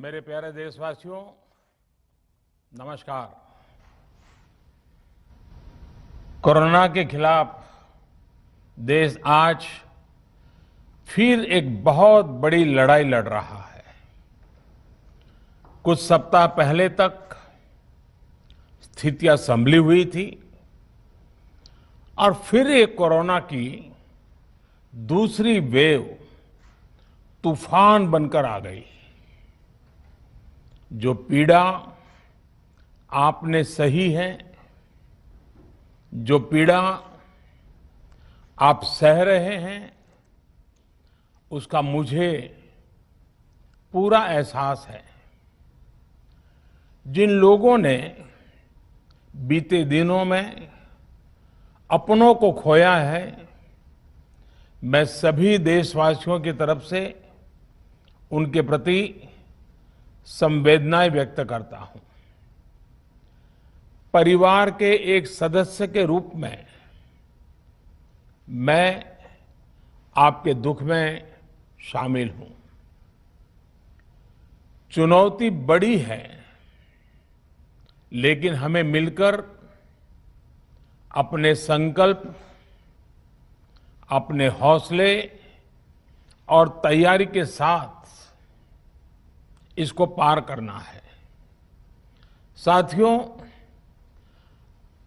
मेरे प्यारे देशवासियों, नमस्कार। कोरोना के खिलाफ देश आज फिर एक बहुत बड़ी लड़ाई लड़ रहा है। कुछ सप्ताह पहले तक स्थितियां संभली हुई थी और फिर एक कोरोना की दूसरी वेव तूफान बनकर आ गई। जो पीड़ा आपने सही है, जो पीड़ा आप सह रहे हैं, उसका मुझे पूरा एहसास है। जिन लोगों ने बीते दिनों में अपनों को खोया है, मैं सभी देशवासियों की तरफ से उनके प्रति संवेदनाएं व्यक्त करता हूं। परिवार के एक सदस्य के रूप में मैं आपके दुख में शामिल हूं। चुनौती बड़ी है, लेकिन हमें मिलकर अपने संकल्प, अपने हौसले और तैयारी के साथ इसको पार करना है। साथियों,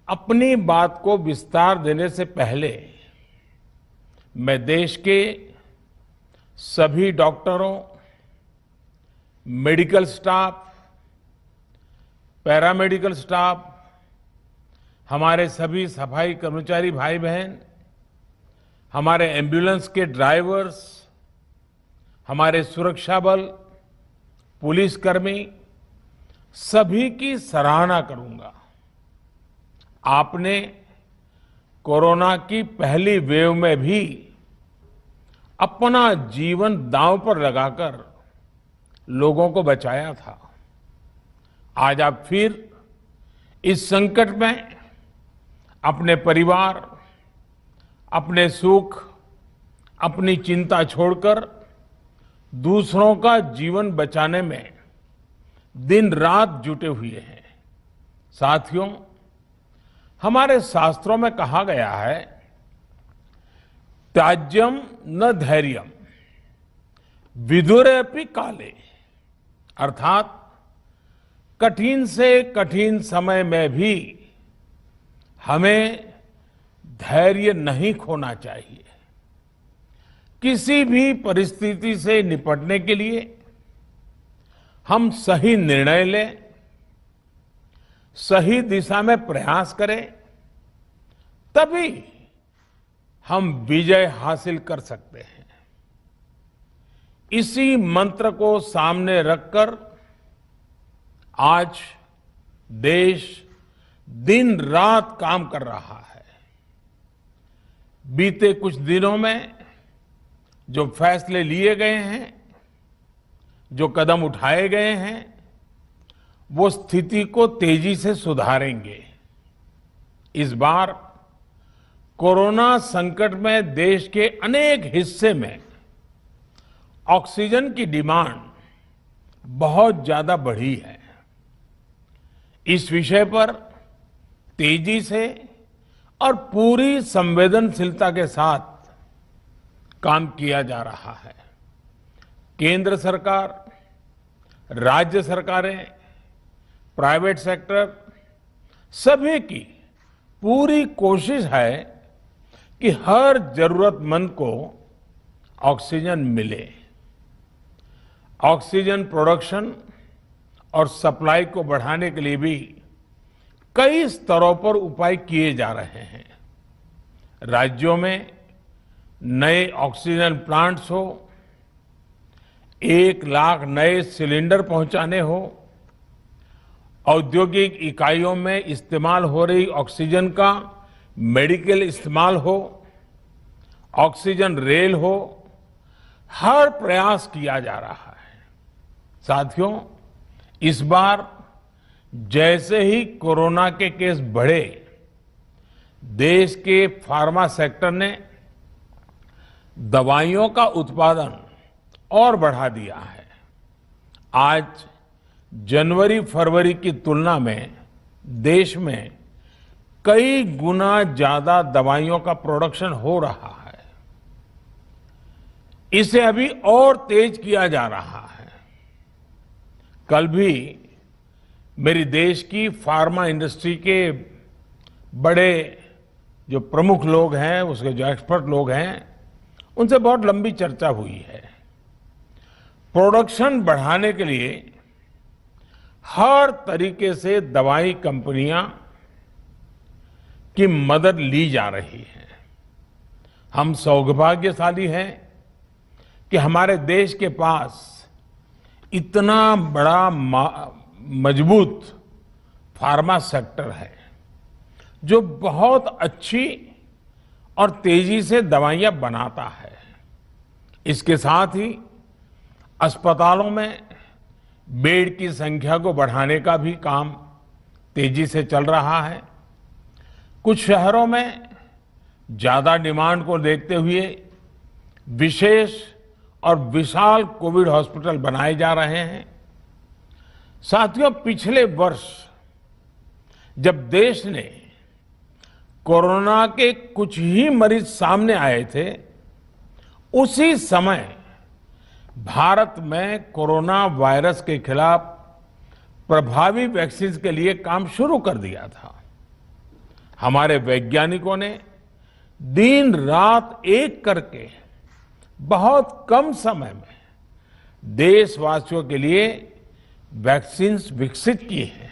अपनी बात को विस्तार देने से पहले मैं देश के सभी डॉक्टरों, मेडिकल स्टाफ, पैरामेडिकल स्टाफ, हमारे सभी सफाई कर्मचारी भाई बहन, हमारे एम्बुलेंस के ड्राइवर्स, हमारे सुरक्षा बल, पुलिसकर्मी, सभी की सराहना करूंगा। आपने कोरोना की पहली वेव में भी अपना जीवन दांव पर लगाकर लोगों को बचाया था। आज आप फिर इस संकट में अपने परिवार, अपने सुख, अपनी चिंता छोड़कर दूसरों का जीवन बचाने में दिन रात जुटे हुए हैं। साथियों, हमारे शास्त्रों में कहा गया है, त्याज्यम न धैर्यम विदुरेऽपि काले, अर्थात कठिन से कठिन समय में भी हमें धैर्य नहीं खोना चाहिए। किसी भी परिस्थिति से निपटने के लिए हम सही निर्णय लें, सही दिशा में प्रयास करें, तभी हम विजय हासिल कर सकते हैं। इसी मंत्र को सामने रखकर आज देश दिन रात काम कर रहा है। बीते कुछ दिनों में जो फैसले लिए गए हैं, जो कदम उठाए गए हैं, वो स्थिति को तेजी से सुधारेंगे। इस बार कोरोना संकट में देश के अनेक हिस्से में ऑक्सीजन की डिमांड बहुत ज्यादा बढ़ी है। इस विषय पर तेजी से और पूरी संवेदनशीलता के साथ काम किया जा रहा है। केंद्र सरकार, राज्य सरकारें, प्राइवेट सेक्टर, सभी की पूरी कोशिश है कि हर जरूरतमंद को ऑक्सीजन मिले। ऑक्सीजन प्रोडक्शन और सप्लाई को बढ़ाने के लिए भी कई स्तरों पर उपाय किए जा रहे हैं। राज्यों में नए ऑक्सीजन प्लांट्स हो, 1 लाख नए सिलेंडर पहुंचाने हो, औद्योगिक इकाइयों में इस्तेमाल हो रही ऑक्सीजन का मेडिकल इस्तेमाल हो, ऑक्सीजन रेल हो, हर प्रयास किया जा रहा है। साथियों, इस बार जैसे ही कोरोना के केस बढ़े, देश के फार्मा सेक्टर ने दवाइयों का उत्पादन और बढ़ा दिया है। आज जनवरी फरवरी की तुलना में देश में कई गुना ज्यादा दवाइयों का प्रोडक्शन हो रहा है। इसे अभी और तेज किया जा रहा है। कल भी मेरी देश की फार्मा इंडस्ट्री के बड़े जो प्रमुख लोग हैं, उसके जो एक्सपर्ट लोग हैं, उनसे बहुत लंबी चर्चा हुई है। प्रोडक्शन बढ़ाने के लिए हर तरीके से दवाई कंपनियां की मदद ली जा रही है। हम सौभाग्यशाली हैं कि हमारे देश के पास इतना बड़ा मजबूत फार्मा सेक्टर है जो बहुत अच्छी और तेजी से दवाइयां बनाता है। इसके साथ ही अस्पतालों में बेड की संख्या को बढ़ाने का भी काम तेजी से चल रहा है। कुछ शहरों में ज्यादा डिमांड को देखते हुए विशेष और विशाल कोविड हॉस्पिटल बनाए जा रहे हैं। साथियों, पिछले वर्ष जब देश ने कोरोना के कुछ ही मरीज सामने आए थे, उसी समय भारत में कोरोना वायरस के खिलाफ प्रभावी वैक्सीन के लिए काम शुरू कर दिया था। हमारे वैज्ञानिकों ने दिन रात एक करके बहुत कम समय में देशवासियों के लिए वैक्सीन विकसित की है।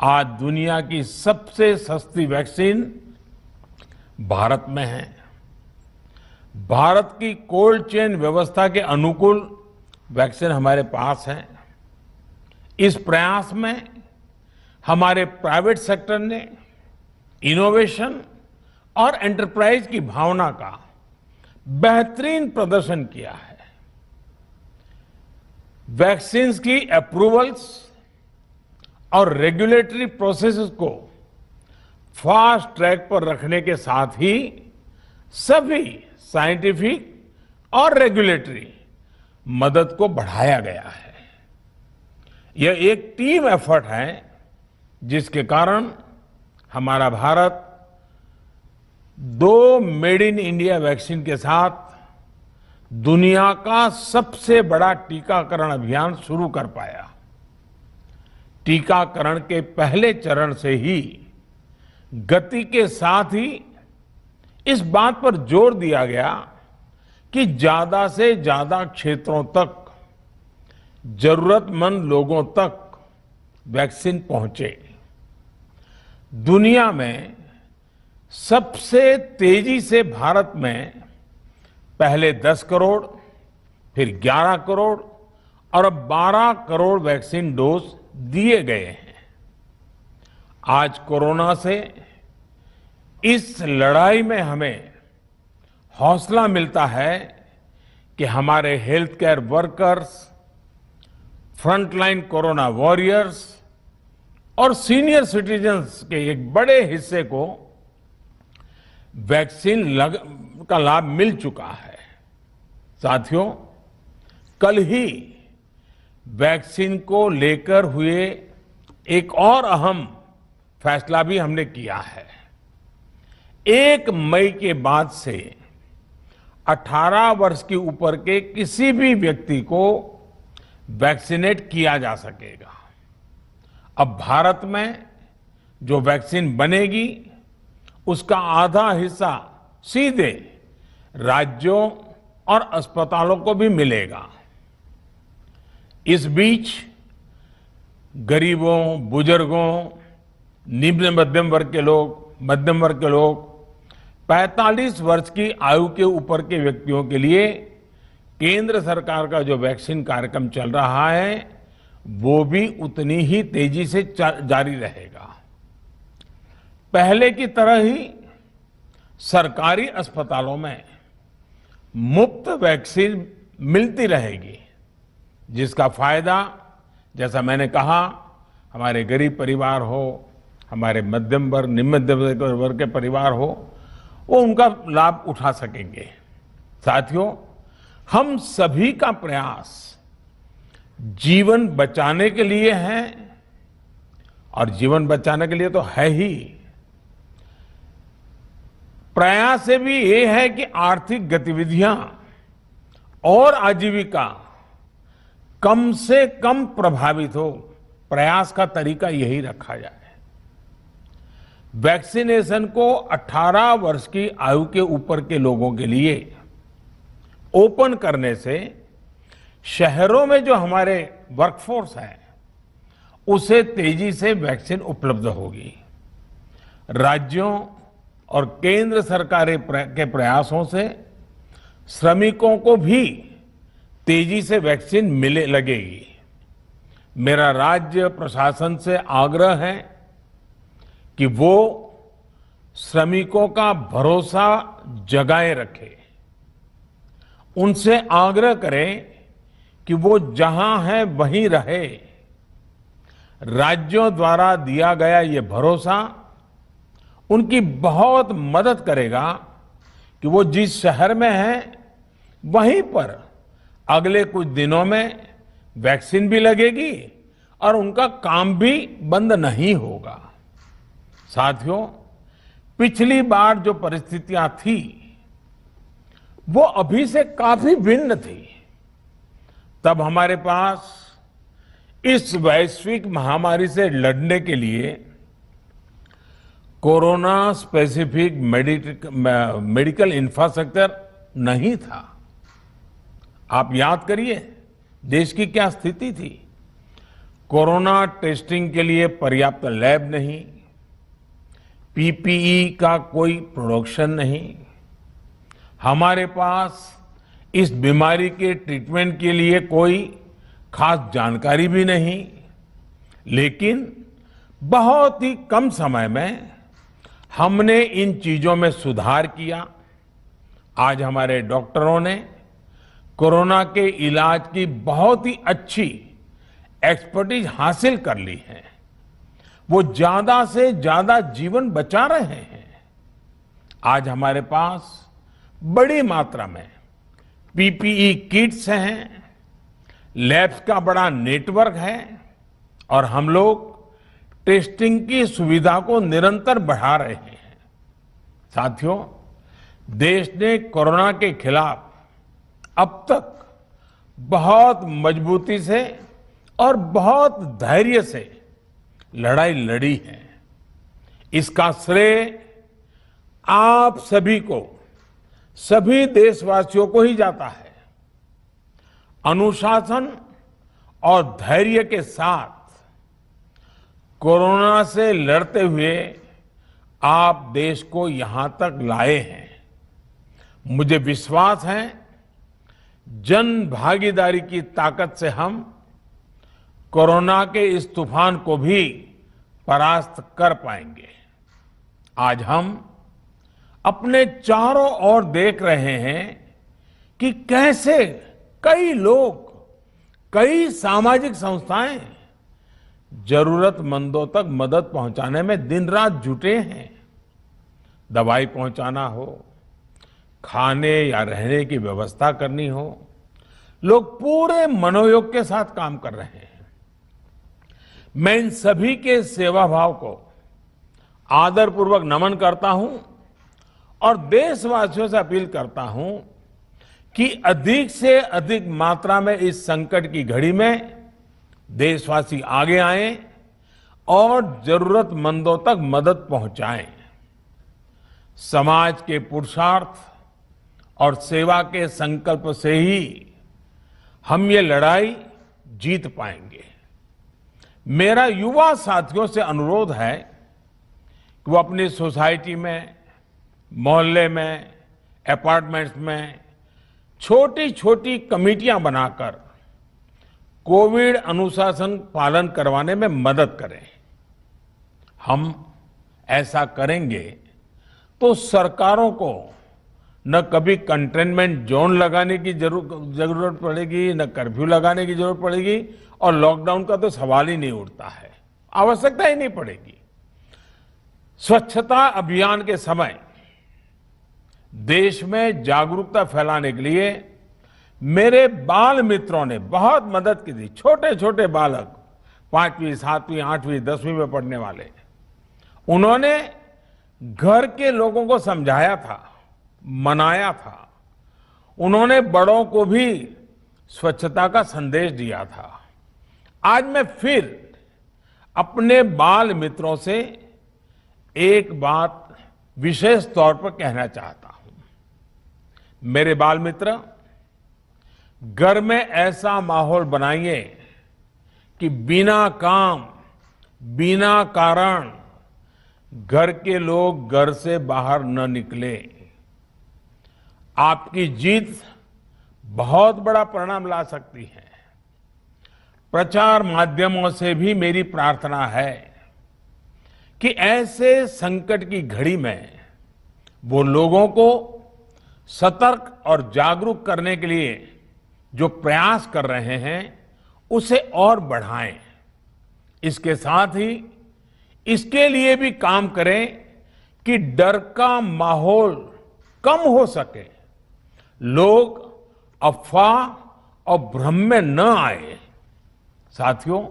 आज दुनिया की सबसे सस्ती वैक्सीन भारत में है। भारत की कोल्ड चेन व्यवस्था के अनुकूल वैक्सीन हमारे पास है। इस प्रयास में हमारे प्राइवेट सेक्टर ने इनोवेशन और एंटरप्राइज की भावना का बेहतरीन प्रदर्शन किया है। वैक्सीन्स की अप्रूवल्स और रेगुलेटरी प्रोसेसेस को फास्ट ट्रैक पर रखने के साथ ही सभी साइंटिफिक और रेगुलेटरी मदद को बढ़ाया गया है। यह एक टीम एफर्ट है जिसके कारण हमारा Bharat 2 made in India vaccine के साथ दुनिया का सबसे बड़ा टीकाकरण अभियान शुरू कर पाया। टीकाकरण के पहले चरण से ही गति के साथ ही इस बात पर जोर दिया गया कि ज्यादा से ज्यादा क्षेत्रों तक, जरूरतमंद लोगों तक वैक्सीन पहुंचे। दुनिया में सबसे तेजी से भारत में पहले 10 करोड़, फिर 11 करोड़ और अब 12 करोड़ वैक्सीन डोज दिए गए हैं। आज कोरोना से इस लड़ाई में हमें हौसला मिलता है कि हमारे health care workers, frontline corona warriors और सीनियर सिटीजन्स के एक बड़े हिस्से को वैक्सीन का लाभ मिल चुका है। साथियों, कल ही वैक्सीन को लेकर हुए एक और अहम फैसला भी हमने किया है। 1 मई के बाद से 18 वर्ष के ऊपर के किसी भी व्यक्ति को वैक्सीनेट किया जा सकेगा। अब भारत में जो वैक्सीन बनेगी उसका आधा हिस्सा सीधे राज्यों और अस्पतालों को भी मिलेगा। इस बीच गरीबों, बुजुर्गों, निम्न मध्यम वर्ग के लोग 45 वर्ष की आयु के ऊपर के व्यक्तियों के लिए केंद्र सरकार का जो वैक्सीन कार्यक्रम चल रहा है वो भी उतनी ही तेजी से जारी रहेगा। पहले की तरह ही सरकारी अस्पतालों में मुफ्त वैक्सीन मिलती रहेगी, जिसका फायदा, जैसा मैंने कहा, हमारे गरीब परिवार हो, हमारे मध्यम वर्ग, निम्न मध्यम वर्ग के परिवार हो, वो उनका लाभ उठा सकेंगे। साथियों, हम सभी का प्रयास जीवन बचाने के लिए है, और जीवन बचाने के लिए तो है ही। प्रयास से भी ये है कि आर्थिक गतिविधियां और आजीविका कम से कम प्रभावित हो। प्रयास का तरीका यही रखा जाए। वैक्सीनेशन को 18 वर्ष की आयु के ऊपर के लोगों के लिए ओपन करने से शहरों में जो हमारे वर्कफोर्स है उसे तेजी से वैक्सीन उपलब्ध होगी। राज्यों और केंद्र सरकार के प्रयासों से श्रमिकों को भी तेजी से वैक्सीन मिले लगेगी। मेरा राज्य प्रशासन से आग्रह है कि वो श्रमिकों का भरोसा जगाए रखे। उनसे आग्रह करें कि वो जहां है वहीं रहे। राज्यों द्वारा दिया गया ये भरोसा उनकी बहुत मदद करेगा कि वो जिस शहर में है वहीं पर अगले कुछ दिनों में वैक्सीन भी लगेगी और उनका काम भी बंद नहीं होगा। साथियों, पिछली बार जो परिस्थितियां थी वो अभी से काफी भिन्न थी। तब हमारे पास इस वैश्विक महामारी से लड़ने के लिए कोरोना स्पेसिफिक मेडिकल इंफ्रास्ट्रक्चर नहीं था। आप याद करिए देश की क्या स्थिति थी। कोरोना टेस्टिंग के लिए पर्याप्त लैब नहीं, पीपीई का कोई प्रोडक्शन नहीं, हमारे पास इस बीमारी के ट्रीटमेंट के लिए कोई खास जानकारी भी नहीं। लेकिन बहुत ही कम समय में हमने इन चीजों में सुधार किया। आज हमारे डॉक्टरों ने कोरोना के इलाज की बहुत ही अच्छी एक्सपर्टीज हासिल कर ली है। वो ज्यादा से ज्यादा जीवन बचा रहे हैं। आज हमारे पास बड़ी मात्रा में पीपीई किट्स हैं, लैब्स का बड़ा नेटवर्क है और हम लोग टेस्टिंग की सुविधा को निरंतर बढ़ा रहे हैं। साथियों, देश ने कोरोना के खिलाफ अब तक बहुत मजबूती से और बहुत धैर्य से लड़ाई लड़ी है। इसका श्रेय आप सभी को, सभी देशवासियों को ही जाता है। अनुशासन और धैर्य के साथ कोरोना से लड़ते हुए आप देश को यहां तक लाए हैं। मुझे विश्वास है जन भागीदारी की ताकत से हम कोरोना के इस तूफान को भी परास्त कर पाएंगे। आज हम अपने चारों ओर देख रहे हैं कि कैसे कई लोग, कई सामाजिक संस्थाएं जरूरतमंदों तक मदद पहुंचाने में दिन रात जुटे हैं। दवाई पहुंचाना हो, खाने या रहने की व्यवस्था करनी हो, लोग पूरे मनोयोग के साथ काम कर रहे हैं। मैं इन सभी के सेवा भाव को आदरपूर्वक नमन करता हूं और देशवासियों से अपील करता हूं कि अधिक से अधिक मात्रा में इस संकट की घड़ी में देशवासी आगे आएं और जरूरतमंदों तक मदद पहुंचाएं। समाज के पुरुषार्थ और सेवा के संकल्प से ही हम ये लड़ाई जीत पाएंगे। मेरा युवा साथियों से अनुरोध है कि वो अपनी सोसाइटी में, मोहल्ले में, अपार्टमेंट्स में छोटी छोटी कमेटियां बनाकर कोविड अनुशासन पालन करवाने में मदद करें। हम ऐसा करेंगे तो सरकारों को न कभी कंटेनमेंट जोन लगाने की जरूरत पड़ेगी, न कर्फ्यू लगाने की जरूरत पड़ेगी और लॉकडाउन का तो सवाल ही नहीं उठता है, आवश्यकता ही नहीं पड़ेगी। स्वच्छता अभियान के समय देश में जागरूकता फैलाने के लिए मेरे बाल मित्रों ने बहुत मदद की थी। छोटे छोटे बालक, 5वीं, 7वीं, 8वीं, 10वीं में पढ़ने वाले, उन्होंने घर के लोगों को समझाया था, मनाया था। उन्होंने बड़ों को भी स्वच्छता का संदेश दिया था। आज मैं फिर अपने बाल मित्रों से एक बात विशेष तौर पर कहना चाहता हूं। मेरे बाल मित्र, घर में ऐसा माहौल बनाइए कि बिना काम, बिना कारण घर के लोग घर से बाहर न निकले। आपकी जीत बहुत बड़ा परिणाम ला सकती है। प्रचार माध्यमों से भी मेरी प्रार्थना है कि ऐसे संकट की घड़ी में वो लोगों को सतर्क और जागरूक करने के लिए जो प्रयास कर रहे हैं उसे और बढ़ाएं। इसके साथ ही इसके लिए भी काम करें कि डर का माहौल कम हो सके, लोग अफवाह और भ्रम में न आए। साथियों,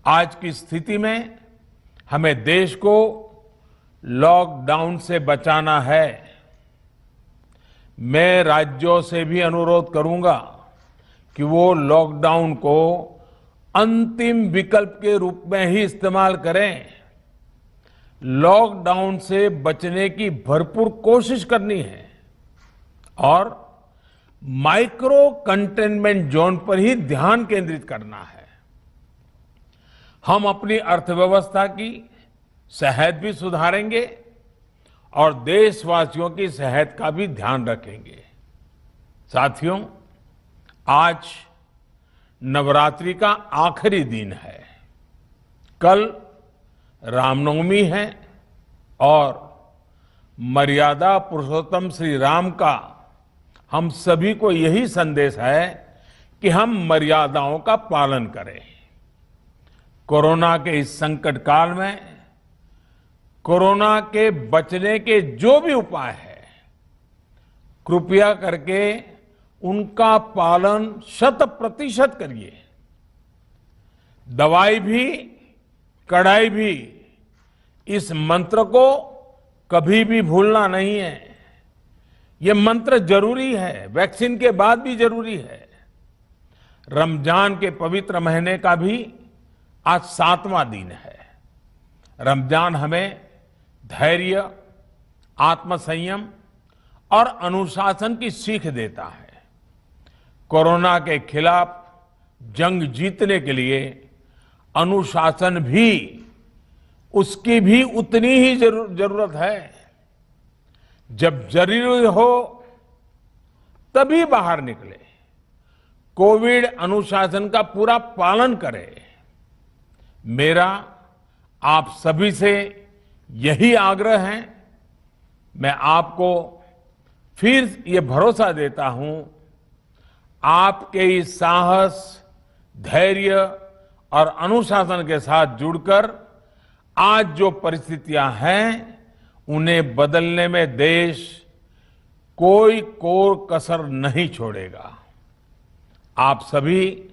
आज की स्थिति में हमें देश को लॉकडाउन से बचाना है। मैं राज्यों से भी अनुरोध करूंगा कि वो लॉकडाउन को अंतिम विकल्प के रूप में ही इस्तेमाल करें। लॉकडाउन से बचने की भरपूर कोशिश करनी है और माइक्रो कंटेनमेंट जोन पर ही ध्यान केंद्रित करना है। हम अपनी अर्थव्यवस्था की सेहत भी सुधारेंगे और देशवासियों की सेहत का भी ध्यान रखेंगे। साथियों, आज नवरात्रि का आखिरी दिन है। कल रामनवमी है और मर्यादा पुरुषोत्तम श्री राम का हम सभी को यही संदेश है कि हम मर्यादाओं का पालन करें। कोरोना के इस संकट काल में कोरोना के बचने के जो भी उपाय है, कृपया करके उनका पालन 100% करिए। दवाई भी, कड़ाई भी, इस मंत्र को कभी भी भूलना नहीं है। ये मंत्र जरूरी है, वैक्सीन के बाद भी जरूरी है। रमजान के पवित्र महीने का भी आज 7वां दिन है। रमजान हमें धैर्य, आत्मसंयम और अनुशासन की सीख देता है। कोरोना के खिलाफ जंग जीतने के लिए अनुशासन भी, उसकी भी उतनी ही जरूरत है। जब जरूरी हो तभी बाहर निकले। कोविड अनुशासन का पूरा पालन करें। मेरा आप सभी से यही आग्रह है। मैं आपको फिर ये भरोसा देता हूं, आपके इस साहस, धैर्य और अनुशासन के साथ जुड़कर आज जो परिस्थितियां हैं उन्हें बदलने में देश कोई कोर कसर नहीं छोड़ेगा। आप सभी